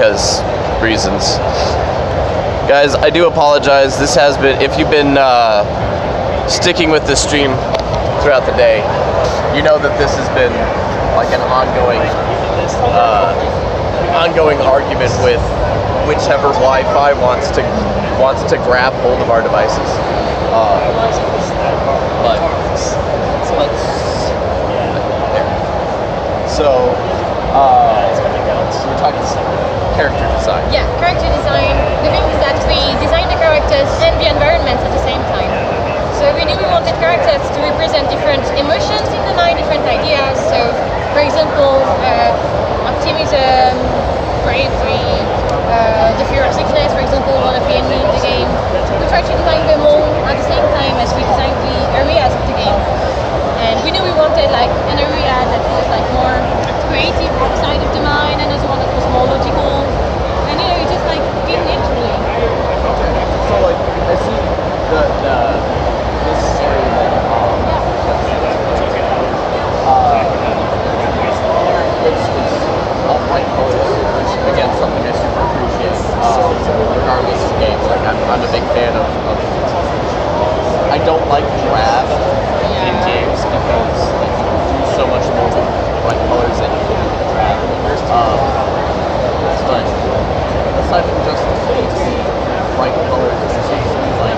because reasons. Guys, I do apologize. This has been, if you've been sticking with the stream throughout the day, you know that this has been like an ongoing argument with whichever Wi-Fi wants to grab hold of our devices. But so we're talking character design. Yeah, character design. The thing is that we design the characters and the environments at the same time. So we knew we wanted characters to represent different emotions in the night, different ideas. So, for example, optimism, bravery, the fear of sickness, for example, one of the enemies in the game. We try to design them all at the same time as we design the areas of the game. And we knew we wanted like an area that was like more creative side of the mind, and another one that was more logical. And you know, it just like came naturally. So like I see this area that it's all bright colors, which again something I super appreciate. Regardless of games, like I'm a big fan of I don't like drab in games because like, you can do so much more with bright colors than you can with drab. But aside from just bright colors, it seems to be like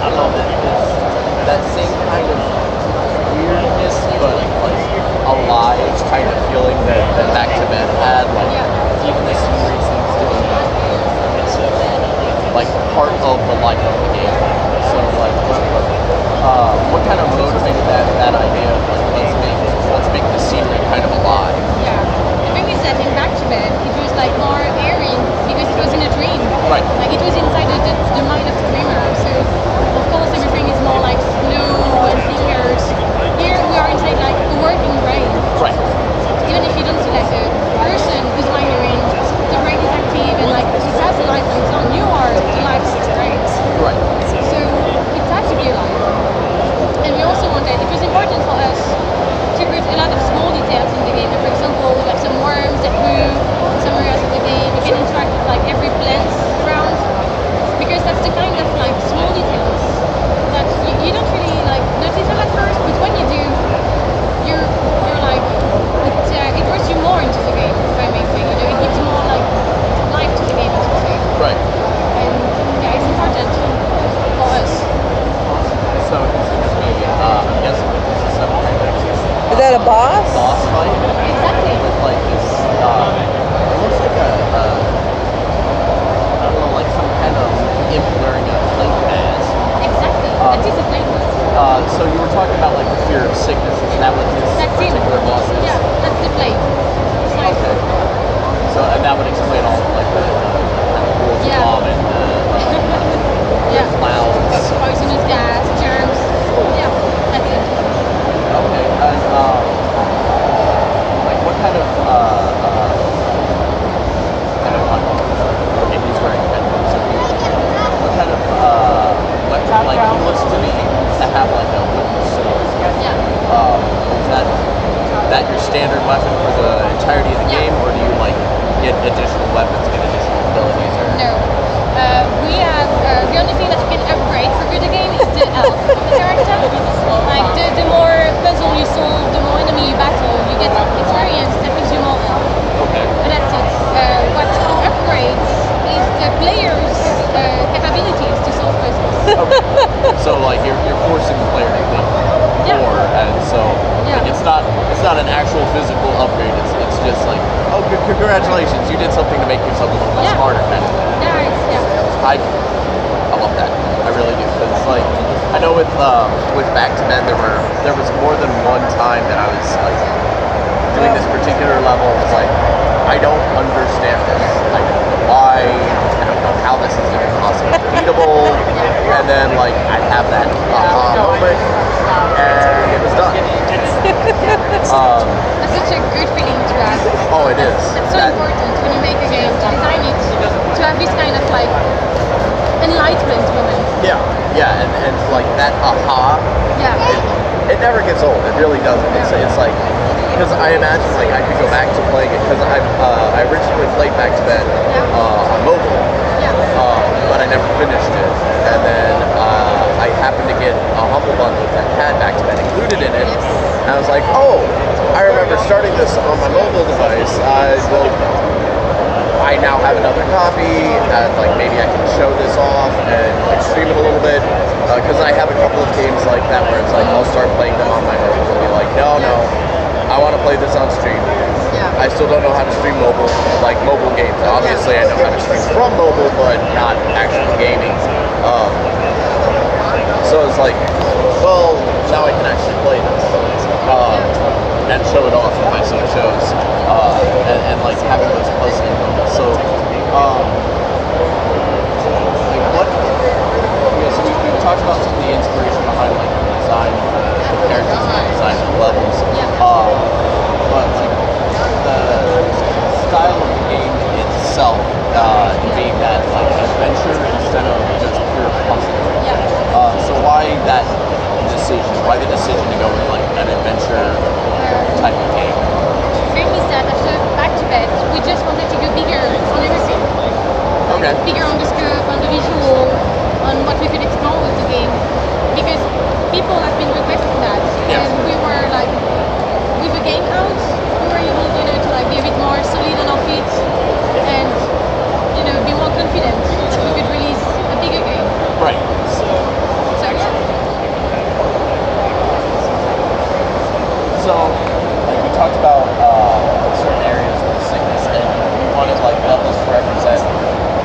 I don't know that same kind of weirdness, but like alive kind of feeling that Back to Bed had. Like even the scenery seems to be like part of the life of the game. So like what kind of motivated that idea of like let's make the scenery kind of alive? Yeah. The thing is that in Back to Bed it was like more airy because it was in a dream. Right. Like it was inside the mind of the dreamer. So of course everything is more like snow and fingers. Here we are inside like a working brain. Right. Even if you don't see like a person whose mind you're in, the brain is active and like it has a life on its own. You are the life's experience. Right. So it has to be alive. And we also wanted, it was important for us to put a lot of small details in the game. For example, we have some worms that move in some areas of the game. You can interact with like every plant around because that's the kind of like small details that you don't really like notice them at first, but when you do, you're like it draws you more into the game. If I may say, you know, it gives more like life to the game, as you say. Right. And yeah, it's important for us. So it seems to me, I'm guessing that this is some kind of Is that a boss? boss fight. Exactly. With like this, it looks like I don't know, like some kind of imp wearing a plate mask. Exactly. That is a plate mask. So you were talking about like the fear of sickness. Is that what this That's him. particular boss is? Yeah, that's the plate. It's like, Okay. So and that would explain all like the kind of rules Yeah. of and yeah. clouds. Poisonous gas, germs. Yeah, that's it. Okay. And like what kind of okay, he's wearing headphones. So what kind of weapon? Like he looks to me to have like a wooden sword. Yeah. Is that your standard weapon for the entirety of the Yeah. game, or do you like get additional weapons, get additional abilities? Or No. We have the only thing that you can upgrade for good game is the health of the character. Like the more puzzle you solve, the more enemy you battle, you get experience that gives you more health. okay. And that's it. What upgrades is the player's capabilities to solve puzzles. Okay. So like you're forcing the player to think Yeah. more, and so Yeah. like, it's not an actual physical upgrade. It's just like, oh, congratulations, you did something to make yourself a little bit Yeah. smarter, kind of thing. Yeah. I love that. I really do, because like I know with Back to Bed there was more than one time that I was like doing this particular level. It was like I don't understand this. I don't know why. I don't know how this is even possibly beatable. And then like I have that moment, and it was done. That's such a good feeling to have. Oh, it is. It's so important when you make a game to design it to have this kind of like enlightenment moment. Yeah, and like that aha. Yeah. It never gets old. It really doesn't. It's like because I imagine like I could go back to playing it because I've originally played Back to Bed on mobile, but I never finished it. And then I happened to get a Humble Bundle that had Back to Bed included in it. And I was like, oh, I remember starting this on my mobile device. I now have another copy, and like maybe I can show this off and like stream it a little bit. Because I have a couple of games like that where it's like I'll start playing them on my mobile and be like, no, I want to play this on stream. I still don't know how to stream mobile games. Obviously, I know how to stream from mobile, but not actual gaming. So it's like, well, now I can actually play this and show it off if I so chose, and like having those puzzling moments. So, like what? Yeah, so we talked about some of the inspiration behind like the design, the characters, and the design of the levels. But like the style of the game itself, being that like adventure instead of just pure puzzle. So why that decision? Why the decision to go with like an adventure type of game? For me, that after Back to Bed, we just wanted to go bigger on everything. Okay. Bigger on the scope, on the visual, on what we could explore with the game. Because people have been requesting that. And we were like, with the game out, we were able, to like be a bit more solid on our feet and, be more confident that we could release a bigger game. Right. So, like we talked about certain areas of the sickness, and we wanted like levels to represent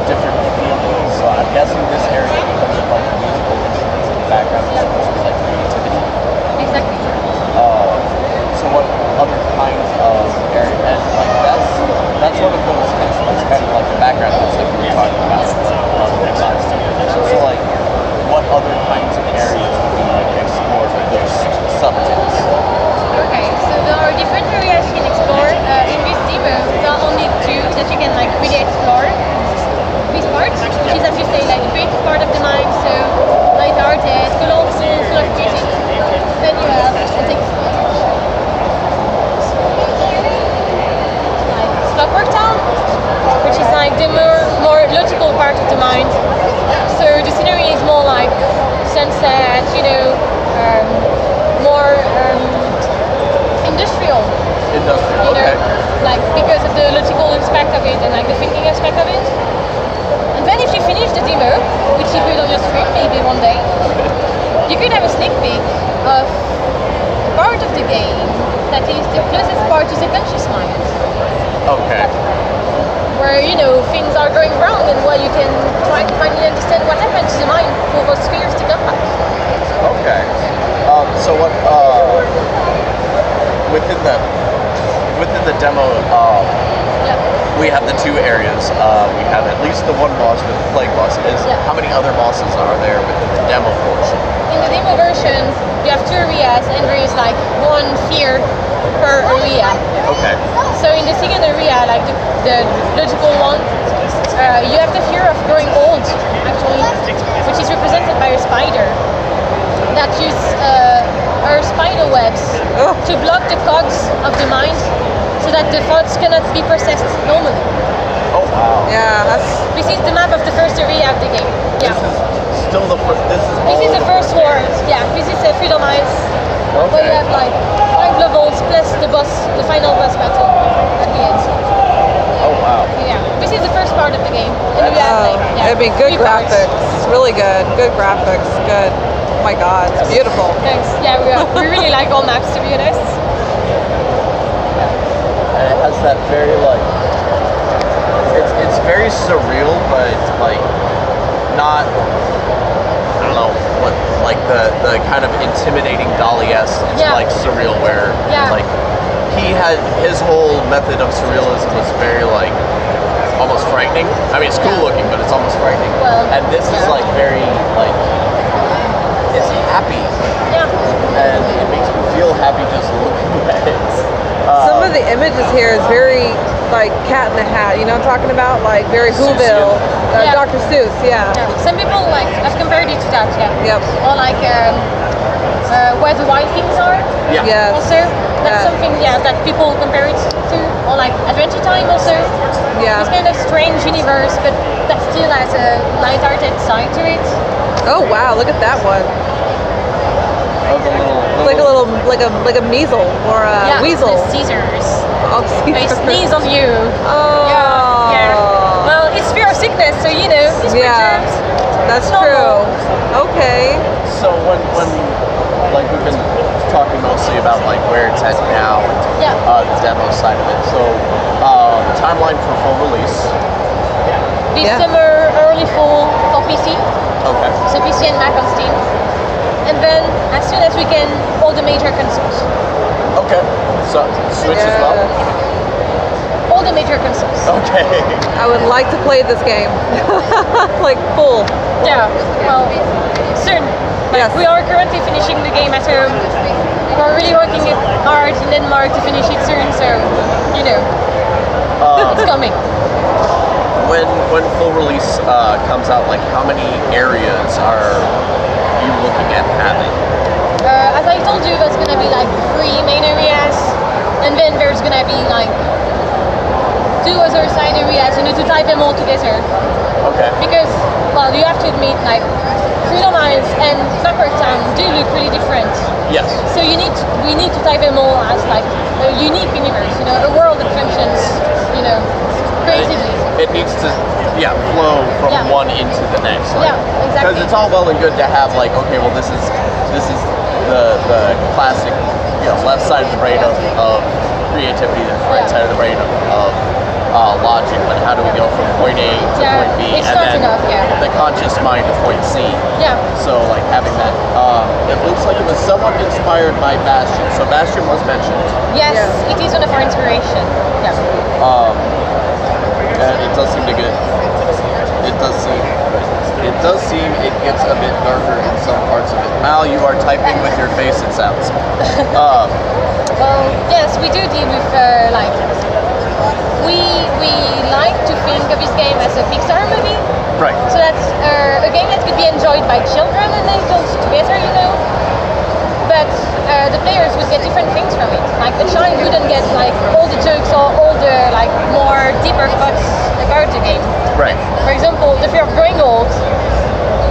different feelings. So I'm guessing this area, because of like the musical instruments in the background, is supposed to be like creativity. Exactly. So what other kinds of areas? And like that's one of those instruments, kind of like the background notes that we were talking about. So like, what other kinds of areas would be like explored with those subjects? Okay, so there are different areas you can explore. In this demo, there are only two that you can like really explore. This part, which is, as you say, like the creative part of the mind, so light-hearted, colorful, full of music. Then you have like Clockwork Town, which is like the more logical part of the mind. So the scenery is more like sunset, more industrial. Okay. Like because of the logical aspect of it and like the thinking aspect of it. And then if you finish the demo, which you could on your stream maybe one day, you could have a sneak peek of the part of the game that is the closest part to the conscious mind. Okay. Where things are going wrong and where you can try to finally understand what happened to the mind for those fears to come back. Okay. So what within the demo, we have the two areas. We have at least the one boss with the plague boss. How many other bosses are there within the demo portion? In the demo version, you have two areas and there is like one fear per area. Okay. So in the second area, like the logical one, you have the fear of growing old, actually, which is represented by a spider that use her spider webs to block the cogs of the mind so that the thoughts cannot be processed normally. Oh wow. Yeah, This is the map of the first area of the game. This is still the first. This is the first world. Yeah, this is Freedom Eyes. Okay. Where you have like 5 levels plus the final boss battle at the end. Oh wow. Yeah, this is the first part of the game. And we have like, it'd be good 3 parts. graphics. Really good. Good graphics. Good. Oh my God, it's beautiful. Thanks. Yeah, we really like all maps, to be honest. And it has that very like it's very surreal, but like not, I don't know what, like the kind of intimidating Dali-esque. It's like surreal where like he had his whole method of surrealism was very like almost frightening. I mean, it's cool looking, but it's almost frightening. Well, and this is like very like it's happy. Yeah. And it makes me feel happy just looking at it. Some of the images here is very like Cat in the Hat, you know what I'm talking about? Like very Whoville, Dr. Seuss, Some people like have compared it to that, Yep. Or like where the wild things are. Yeah. Yes. Also, that's something that people compare it to. Or like Adventure Time also. Yeah. This kind of strange universe, but that still has a light-hearted side to it. Oh wow, look at that one. Oh, the little, It's like a little, like a measle or a weasel. The Caesars. Oh, They Caesar. sneeze on you. Oh. Yeah. Well, it's fear of sickness, so you know. These Yeah. creatures. That's normal. true. Okay. So when like we've been talking mostly about like where it's at now and Yeah. the demo side of it. So timeline for full release. This Yeah. summer, early fall for PC. Okay. So PC and Mac on Steam. And then as soon as we can, all the major consoles. Okay. So Switch as well. All the major consoles. Okay. I would like to play this game. Like full. Yeah. Well, soon. Yes. We are currently finishing the game at home. We're really working it hard in Denmark to finish it soon, so you know, it's coming. When full release comes out, like how many areas are you looking at having? As I told you, there's gonna be like 3 main areas, and then there's gonna be like 2 other side areas, you know, to tie them all together. Okay. Because, well, you have to admit, like, Freedom Isles and Soccer Town do look really different. Yes. So we need to tie them all as like a unique universe, you know, a world that functions, you know, creatively. It needs to, flow from Yeah. one into the next. Like, Yeah, exactly. Because it's all well and good to have like, okay, well this is the classic, left side of the brain of creativity, the right Yeah. side of the brain of logic. But how do we go from point A to Yeah, point B, it's and not then enough, yeah. the conscious mind to point C? Yeah. So like having that, it looks like it was somewhat inspired by Bastion. So Bastion was mentioned. Yes, Yeah. it is one of our inspiration. Yeah. And it does seem to get. It does seem it gets a bit darker in some parts of it. Mal, you are typing with your face. It sounds. Well, yes, we do deal with like we like to think of this game as a Pixar movie. Right. So that's a game that could be enjoyed by children and adults together, you know. But the players would get different things from it. Like a child wouldn't get like all the jokes or all the like more deeper thoughts about the game. Right. For example, the fear of growing old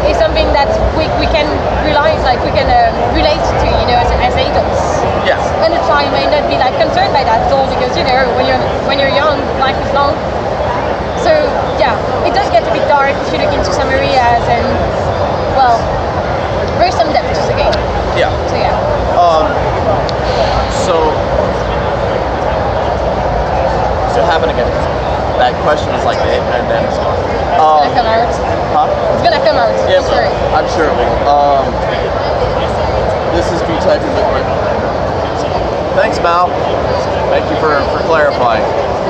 is something that we can relate to, you know, as adults. Yes. And a child may not be like concerned by that at all because you know when you're young, life is long. So yeah, it does get a bit dark if you look into some areas and well, there's some depth to the game. Yeah. So yeah. So having again, that question is like the and then it's gone. It's gonna come out. Huh? It's gonna come out. Yeah, Don't worry. I'm sure it will. This is me typing with my. Thanks, Mal. Thank you for clarifying.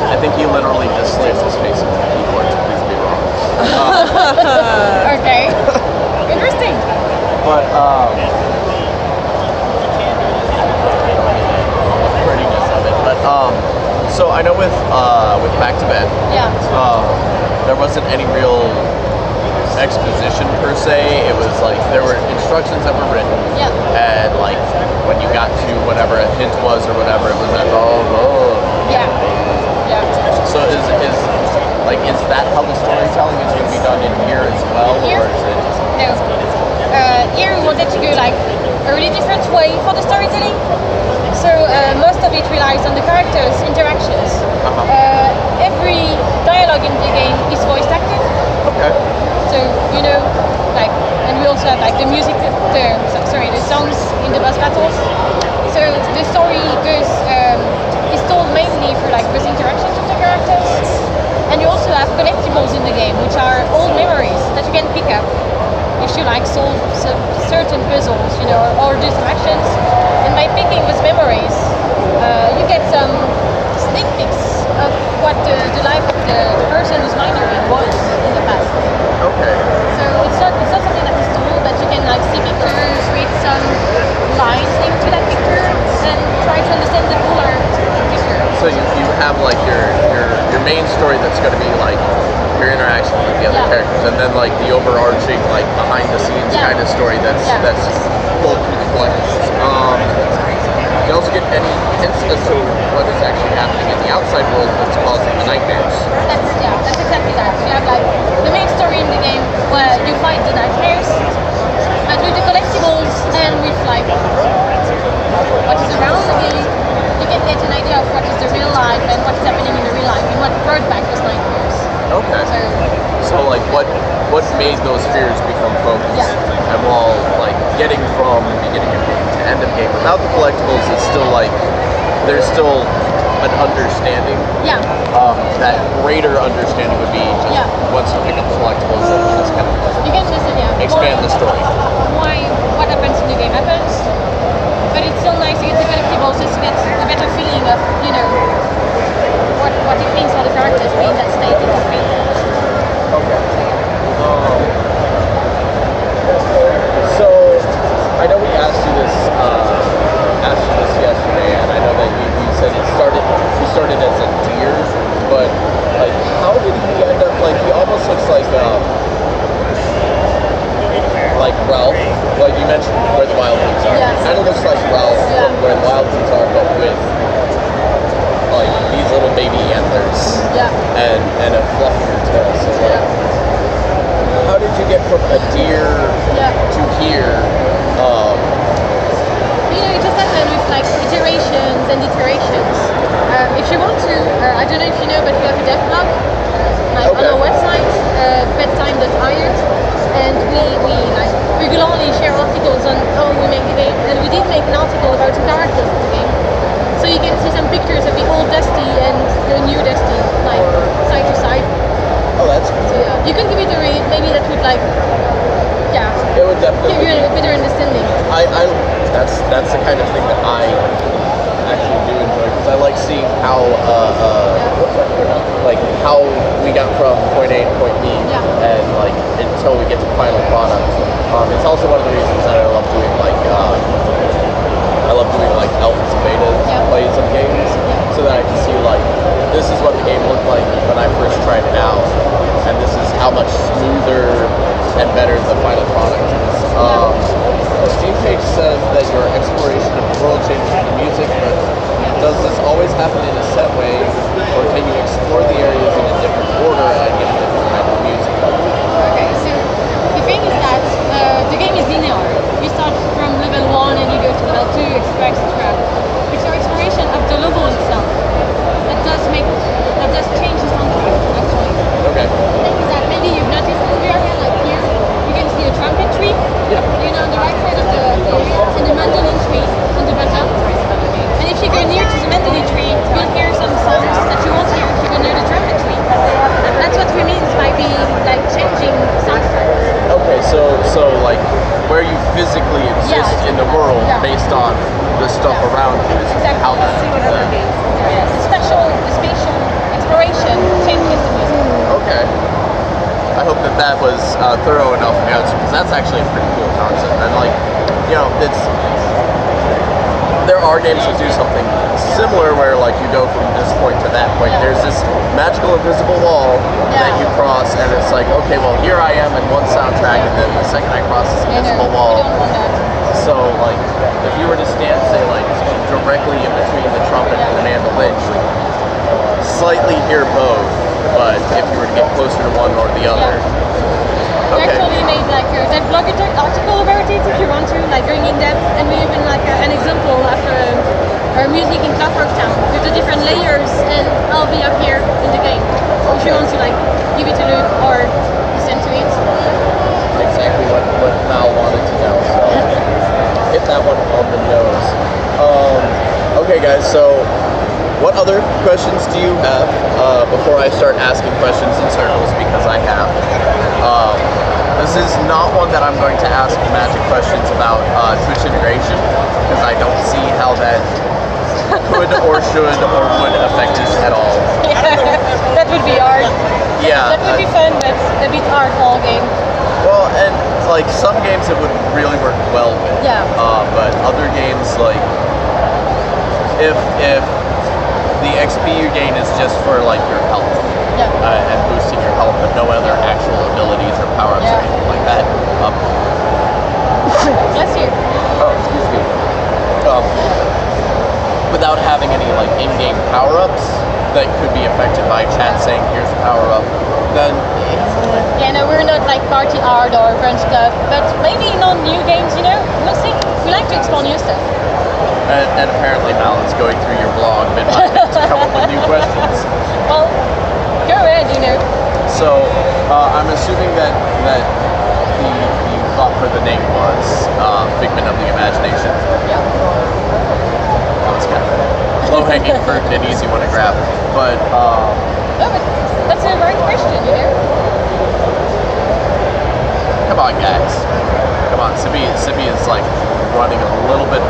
I think he literally just slammed his face into the keyboard. So please be wrong. Okay. Interesting. But prettiness of it. But so I know with Back to Bed, Yeah. there wasn't any real exposition per se. It was like there were instructions that were written, Yeah. and like when you got to whatever a hint was or whatever, it was like Yeah. Yeah. So is that how the storytelling is going to be done in here as well, Here? or is it? No. Here we wanted to go like a really different way for the storytelling. So most of it relies on the characters' interactions. Every dialogue in the game is voice acted. Okay. So you know, like, and we also have like the music, the songs in the boss battles. So the story is told mainly through like those interactions with the characters. And you also have collectibles in the game, which are old memories that you can pick up if you like solve some certain puzzles, you know, or do some actions. And by picking those memories, you get some sneak peeks of what the life of the person who's mining it was in the past. Okay. So it's not something that is told, but you can like see pictures, read some lines linked to that picture, and try to understand the fuller picture. So you have like your main story that's going to be like your interaction with the other Yeah. characters, and then like the overarching like behind the scenes Yeah. kind of story that's pulled through the collections. You also get any hints as to what is actually happening in the outside world that's causing the nightmares. That's made those fears become focus. Yeah. And while like getting from beginning of game to end of game without the collectibles, it's still like there's still an understanding. Yeah. That greater understanding would be just once you pick up the collectibles, then you just kind of You can just expand the story. Why what happens in the game happens, but it's still nice to get the collectibles just to get a better feeling of what it means for the characters being that state in the game. Okay. So I know we asked you this yesterday, and I know that you said you started as a deer, but like how did he end up like he almost looks like Ralph, like you mentioned where the wild things are. Yes. It kind of looks like Ralph from where the wild things are, but with like these little baby antlers and a fluffier tail. So like, how did you get from a deer to here? It just happened with like iterations and iterations. If you want to, I don't know if you know, but we have a dev blog on our website, bedtime.io, and we like regularly share articles on how we make the game, and we did make an article about the characters of the game. So you can see some pictures of the old Dusty and the new Dusty, like side to side. Oh, that's cool. So yeah, you can give it a read. Maybe that would it would definitely give you a better understanding. That's the kind of thing that I actually do enjoy, because I like seeing how how we got from point A to point B, and like until we get to the final product. It's also one of the reasons that I love doing alphas and betas plays of games, so that I can see like this is what the game looked like when I first tried it out, and this is how much smoother and better the final product is. The Steam page says that your exploration of the world changes the music, but does this always happen in a set way, or can you explore the areas in a different order and get a different kind of music? Okay, so the thing is that the game is linear. You start from level 1 and you go to level 2, etc. It's your exploration of the level itself that does change the soundtrack, actually. Okay. The thing is that maybe you've noticed in the area, like here, you can see a trumpet tree. Yeah. On the right side of the area, and the mandolin tree on the bottom. And if you go near to the mandolin tree, you'll hear some sounds that you won't hear if you go near the trumpet tree. That's what we mean by being like changing soundtrack. Okay, so like where you physically exist in the world based on the stuff around you is how the spatial exploration changes the music. Okay. I hope that was thorough enough answer, because that's actually a pretty cool concept. And like, there are games that do something similar where like you go from this point to that point. There's this magical invisible wall that you cross, and it's like, okay, well here I am in one soundtrack, and then the second I cross this invisible wall. So like, if you were to stand, say like directly in between the trumpet and the mandolin, you would slightly hear both. But if you were to get closer to one or the other. We actually made like a dev blog article about it if you want to, like going in depth, and we even like an example after our music in Clockwork Town with the different layers and how they appear in the game. If you want to like give it a look or listen to it. Exactly what Mal wanted to know. So hit that one on the nose. Okay guys, so what other questions do you have before I start asking questions in circles, because I have? This is not one that I'm going to ask magic questions about Twitch integration, because I don't see how that could or should or would affect us at all. That would be hard. Yeah. That would be fun, but a bit hard for all game. Well, and like some games it would really work well with. Yeah. But other games, like if the XP you gain is just for like your health and boosting your health, but no other actual abilities or power-ups or anything like that. Bless you. Oh, excuse me. Without having any like in-game power-ups that could be affected by chat saying here's a power-up, then yeah, no, we're not like party hard or crunch club, but maybe on new games, we'll see. We like to explore new stuff. And apparently Mal is going through your blog bit by bit to come up with new questions. Well, go ahead, So I'm assuming that the thought for the name was Figment of the Imagination. Yeah. That was kind of low-hanging fruit and an easy one to grab. But No, but that's a right question, you know? come on, guys. Come on, Sibi is like running a little bit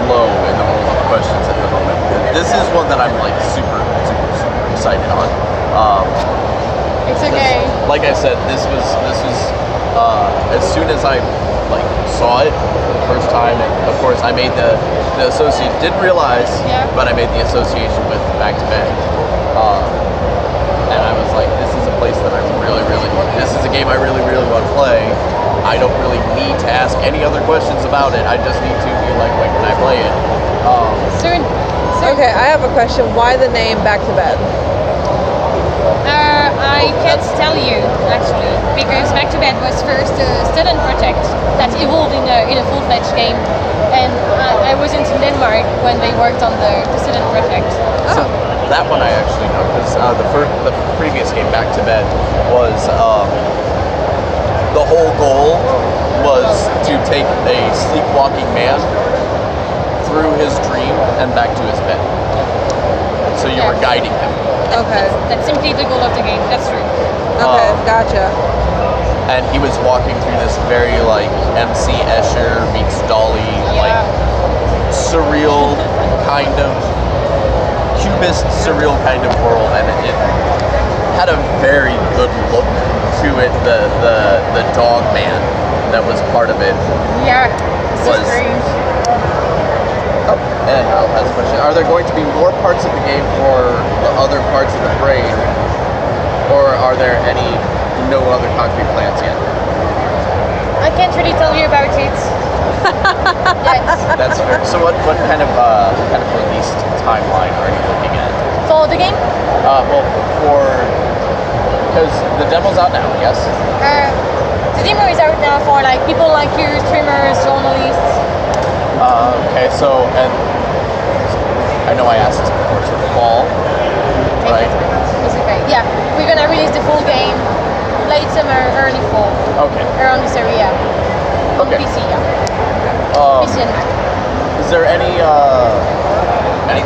low in the world of questions at the moment. This is one that I'm like super excited on. It's okay. Like I said, this was as soon as I like saw it for the first time, and of course I made the association. Didn't realize, but I made the association with Back to Bed, and I was like, this is a place that I really. This is a game I really want to play. I don't really need to ask any other questions about it. I just need to be like, when can I play it? Soon. Okay, I have a question. Why the name Back to Bed? I can't tell you actually, because Back to Bed was first a student project that evolved in a full-fledged game, and I was in Denmark when they worked on the student project. So that one I actually know, because the previous game, Back to Bed, was the whole goal was to take a sleepwalking man through his dream and back to his bed. So you were guiding him. Okay. That's simply the goal of the game. That's true. Okay, gotcha. And he was walking through this very like MC Escher meets Dolly, like surreal kind of cubist surreal kind of world, and it had a very good look to it. The dog man that was part of it. Yeah. Was strange. And I'll ask a question. Are there going to be more parts of the game for the other parts of the brain, or are there no other concrete plans yet? I can't really tell you about it. Yet. That's fair. So what kind of release timeline are you looking at? For the game? Because the demo's out now, yes? The demo is out now for like people like you, streamers, journalists. Okay, so, and I know I asked this before, so fall, right? It's okay. Yeah, we're gonna release the full game late summer, early fall. Okay. Around this area. On Okay. PC, yeah. PC and Mac. Is there any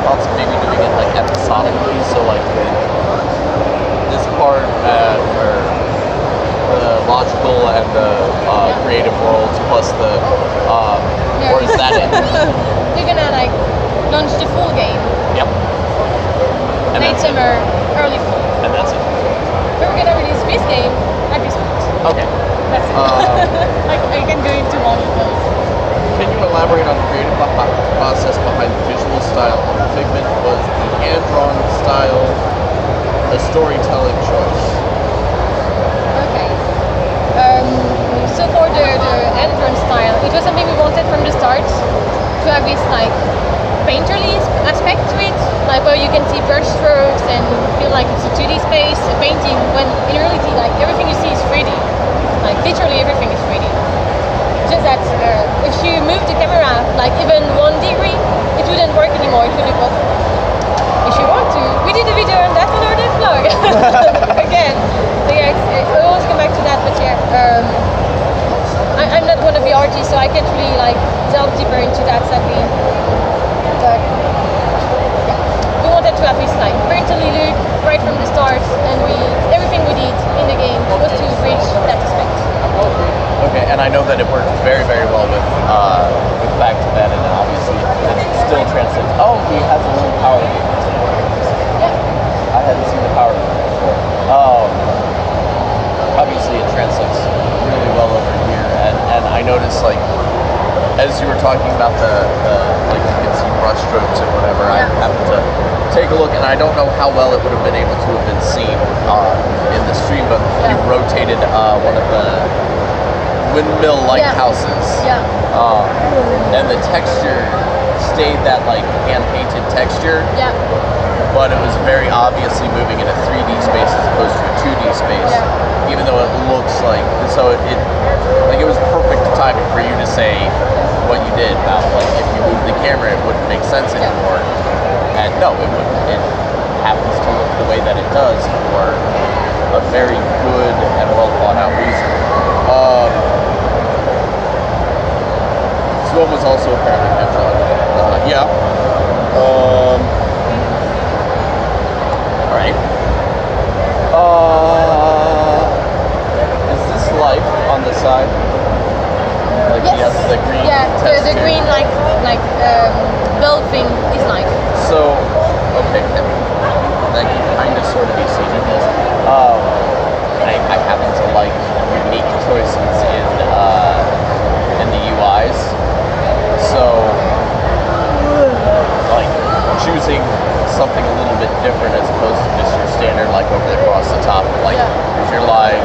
thoughts of maybe doing it like episodically? So like this part where the logical and the creative worlds plus the or is that it? We're gonna like launch the full game. Yep. And Late that's summer, it. early fall. And that's it. But we're gonna release this game at this point. Okay. That's it. I can go into more details. Can you elaborate on the creative process behind the visual style of Figment? Was the hand-drawn style a storytelling choice? Okay. So for the hand-drawn style, it was something we wanted from the start to have this like painterly aspect to it, like where you can see brush strokes and feel like it's a 2D space, a painting, when in reality like everything you see is 3D. Like literally everything is 3D. Just that if you move the camera like even 1 degree, it wouldn't work anymore, it would look off. If you want to, we did a video on that on our vlog. Again. So yeah, I always come back to that, but yeah, I'm not one of the artists, so I can't really like delve deeper into that sadly. But yeah, we wanted to have this like painterly look right from the start, and everything we did in the game was to reach that aspect. Okay, and I know that it worked very well with Back to Bed, and obviously it still translates. Oh, he has a little power. Yeah. I hadn't seen the power before. Obviously it translates really well over here, and I noticed like as you were talking about the like you can see brush strokes and whatever. I happened to take a look, and I don't know how well it would have been able to have been seen in the stream, but you rotated one of the windmill lighthouses. Yeah. And the texture stayed that like hand-painted texture. Yeah. But it was very obviously moving in a 3D space as opposed to a 2D space. Yeah. Even though it looks like, so it was perfect timing for you to say what you did about like if you moved the camera it wouldn't make sense anymore. And no, it wouldn't. It happens to that it does for a very good and well thought out reason. This one was also apparently kept on. Yeah. Alright. Is this life on the side? Like Yes. yes, the green. Yeah, the green bulb thing is life. So, okay, that can kind of sort of be seen in this. I happen to like unique choices in the UIs. So, like choosing something a little bit different as opposed to just your standard like over across the top. Like, here's your live.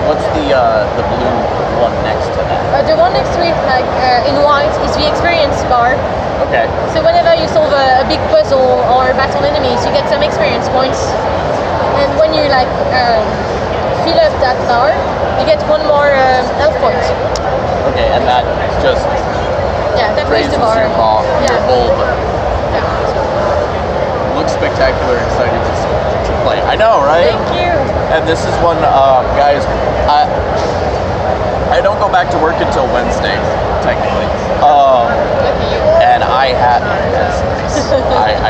What's the blue one next to that? The one next to it, in white, is the experience bar. Okay. So whenever you solve a big puzzle or battle enemies, you get some experience points. And when you fill up that bar, you get one more health point. Okay, and that just that raises the bar. your bulb. Yeah. Looks spectacular, excited to play. I know, right? Thank you. And this is one, guys, I don't go back to work until Wednesday, technically. And I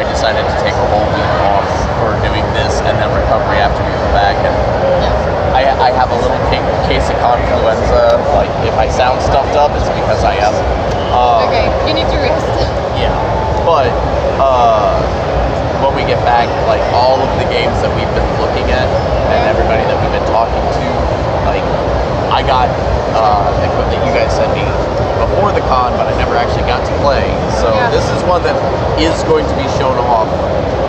decided to take a whole week off for doing this and then recovery after we come back. And I have a little case of confluenza. Like, if I sound stuffed up, it's because I am. Okay, you need to rest. Yeah, but when we get back, like all of the games that we've been looking at and everybody that we've been talking to, like I got equipment you guys sent me before the con, but I never actually got to play. So this is one that is going to be shown off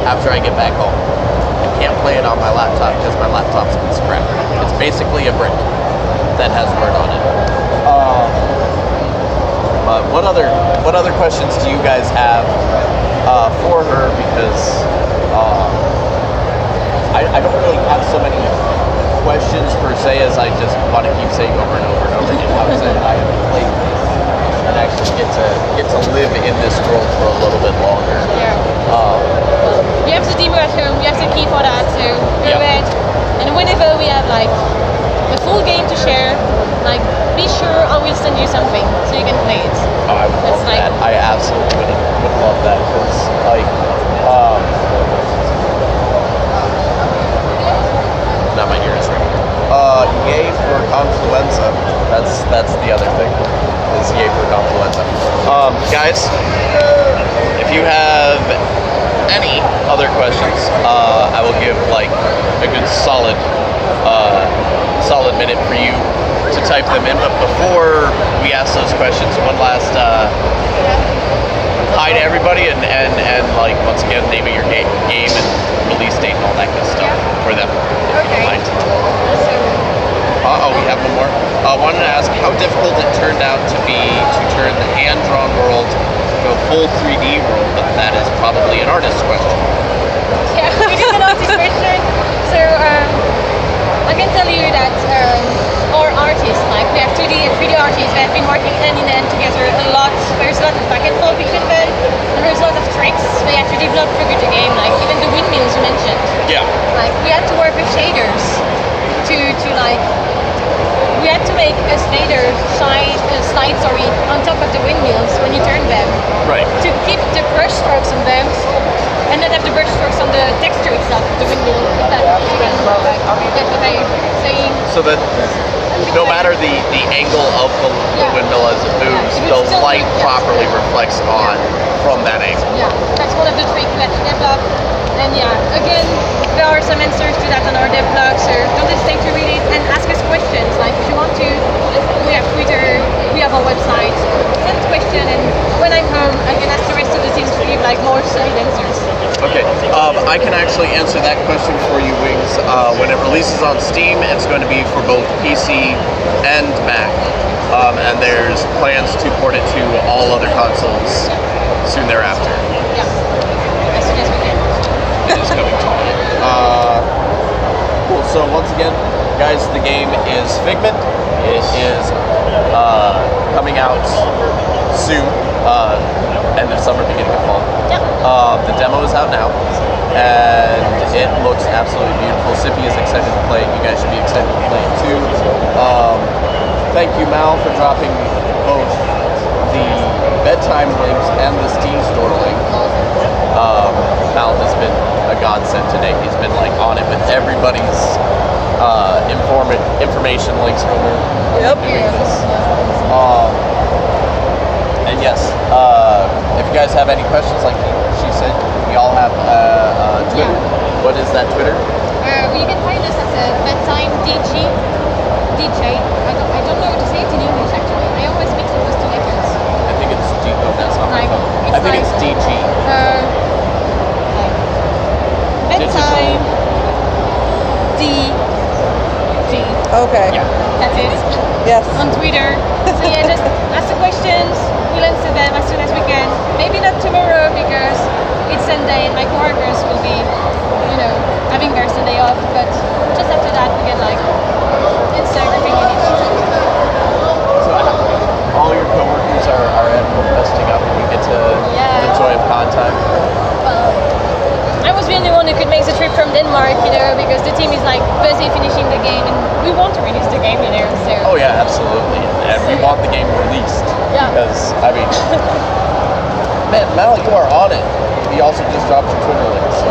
after I get back home. I can't play it on my laptop because my laptop's been scrapped. It's basically a brick that has word on it. But what other questions do you guys have for her? Because I don't really have so many questions per se as I just want to keep saying over and over and over again how I have played this and actually get to live in this world for a little bit longer. Yeah. You have the demo at home. You have the key for that. So go ahead. And whenever we have a full game to share, be sure I will send you something so you can play it. Oh, I would love that. I absolutely would love that because now my ear is ringing. Yay for confluenza. That's the other thing. Is yay for confluenza. Guys, if you have any other questions, I will give a good solid minute for you to type them in. But before we ask those questions, one last hi to everybody, and once again, naming your game and release date and all that good stuff for them. If you don't mind. We have one more. Wanted to ask how difficult it turned out to be to turn the hand-drawn world to a full 3D world, but that is probably an artist's question. Yeah, it is an artist's question. So I can tell you that our artists, we have 2D and 3D artists that have been working hand in hand together a lot. There's a lot of back and forth between them, and there's a lot of tricks they have to develop for the game, even the windmills you mentioned. Yeah. We had to work with shaders to we had to make a slide on top of the windmills when you turn them. Right. To keep the brush strokes on them and not have the brush strokes on the texture itself of the windmill. That's what I'm saying. So that no matter the angle of the windmill as it moves, the light properly reflects on from that angle. Yeah, that's one of the tricks we had to develop. And again, there are some answers to that on our dev blog, so don't hesitate to read it and ask us questions. If you want to, we have Twitter, we have our website. Send a question, and when I'm home, I can ask the rest of the team to give more solid answers. Okay, I can actually answer that question for you, Wings. When it releases on Steam, it's going to be for both PC and Mac. And there's plans to port it to all other consoles soon thereafter. Yeah, as soon as we can. It is coming to me. Cool. So once again, guys, the game is Figment. It is coming out soon, end of summer, beginning of fall. Yeah. The demo is out now. and it looks absolutely beautiful. Sippy is excited to play it. You guys should be excited to play it too. Thank you, Mal, for dropping both the bedtime links and the Steam store link. Mal has been a godsend today. He's been like on it with everybody's information links when we're doing this. And yes, if you guys have any questions, like she said, we all have Twitter. What is that Twitter? You can find us at bedtime DJ. I don't know how to say it in English actually. I always mix up those two letters. I think it's D. Oh, that's not my Like, phone. I think it's DG. Bedtime DG. Okay. Yeah. That's it. Yes. On Twitter. So yeah, just ask the questions. We'll answer them as soon as we can. Maybe not tomorrow because it's Sunday and my coworkers will be, having their Sunday off. But just after that, we can answer everything you need. So all your coworkers are at home resting up, and you get to the joy of contact. I was the only one who could make the trip from Denmark, because the team is busy finishing the game, and we want to finish the game, So. Oh yeah, absolutely, and we want the game released. Yeah. Because man, Mal, you are on it. He also just dropped your Twitter link, so.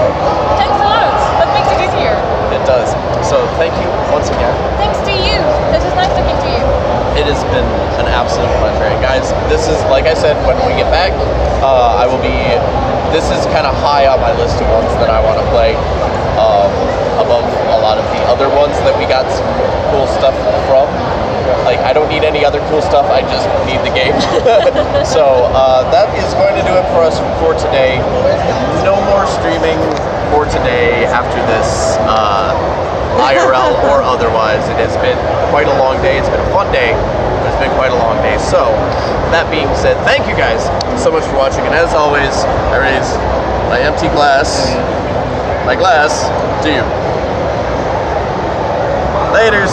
Thanks a lot. That makes it easier. It does. So thank you once again. Thanks to you. This is nice talking to you. It has been an absolute pleasure. And guys, this is, like I said, when we get back, I will be, this is kind of high on my list of ones that I want to play, above a lot of the other ones that we got some cool stuff from. I don't need any other cool stuff, I just need the game. So that is going to do it for us for today. No more streaming for today after this, IRL or otherwise. It has been quite a long day. It's been a fun day, but it's been quite a long day. So that being said, thank you guys so much for watching, and as always, I raise my empty glass, to you. Laters.